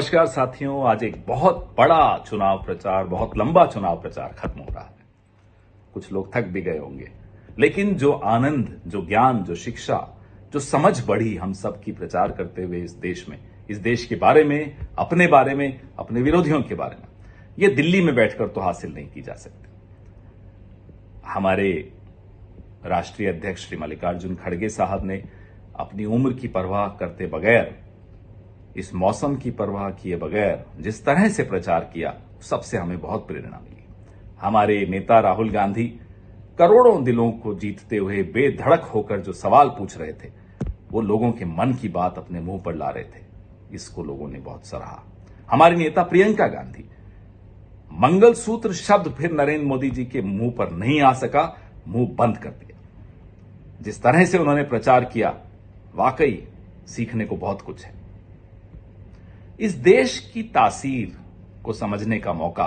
नमस्कार साथियों, आज एक बहुत बड़ा चुनाव प्रचार, बहुत लंबा चुनाव प्रचार खत्म हो रहा है। कुछ लोग थक भी गए होंगे, लेकिन जो आनंद, जो ज्ञान, जो शिक्षा, जो समझ बढ़ी हम सब की प्रचार करते हुए इस देश के बारे में, अपने विरोधियों के बारे में, ये दिल्ली में बैठकर तो हासिल नहीं की जा सकती। हमारे राष्ट्रीय अध्यक्ष श्री मल्लिकार्जुन खड़गे साहब ने अपनी उम्र की परवाह करते बगैर, इस मौसम की परवाह किए बगैर जिस तरह से प्रचार किया, सबसे हमें बहुत प्रेरणा मिली। हमारे नेता राहुल गांधी करोड़ों दिलों को जीतते हुए बेधड़क होकर जो सवाल पूछ रहे थे, वो लोगों के मन की बात अपने मुंह पर ला रहे थे। इसको लोगों ने बहुत सराहा। हमारी नेता प्रियंका गांधी, मंगलसूत्र शब्द फिर नरेंद्र मोदी जी के मुंह पर नहीं आ सका, मुंह बंद कर दिया। जिस तरह से उन्होंने प्रचार किया, वाकई सीखने को बहुत कुछ है। इस देश की तासीर को समझने का मौका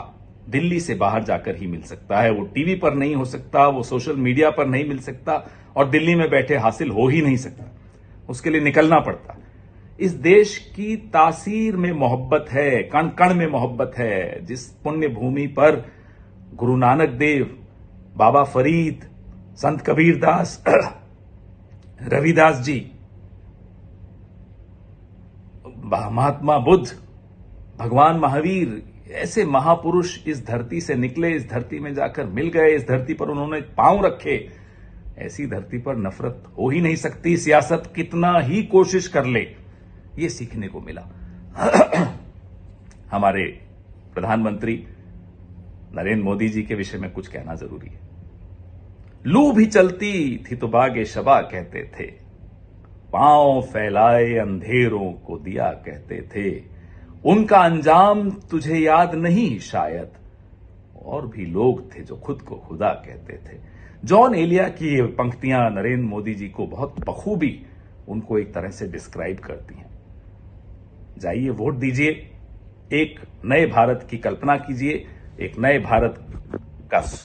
दिल्ली से बाहर जाकर ही मिल सकता है। वो टीवी पर नहीं हो सकता, वो सोशल मीडिया पर नहीं मिल सकता, और दिल्ली में बैठे हासिल हो ही नहीं सकता। उसके लिए निकलना पड़ता। इस देश की तासीर में मोहब्बत है, कण कण में मोहब्बत है। जिस पुण्य भूमि पर गुरु नानक देव, बाबा फरीद, संत कबीरदास, रविदास जी, महात्मा बुद्ध, भगवान महावीर, ऐसे महापुरुष इस धरती से निकले, इस धरती में जाकर मिल गए, इस धरती पर उन्होंने पांव रखे। ऐसी धरती पर नफरत हो ही नहीं सकती। सियासत कितना ही कोशिश कर ले, ये सीखने को मिला। हमारे प्रधानमंत्री नरेंद्र मोदी जी के विषय में कुछ कहना जरूरी है। लू भी चलती थी तो बागे शबा कहते थे, पांव फैलाए अंधेरों को दिया कहते थे। उनका अंजाम तुझे याद नहीं शायद, और भी लोग थे जो खुद को खुदा कहते थे। जॉन एलिया की ये पंक्तियां नरेंद्र मोदी जी को बहुत बखूबी उनको एक तरह से डिस्क्राइब करती हैं। जाइए, वोट दीजिए, एक नए भारत की कल्पना कीजिए, एक नए भारत का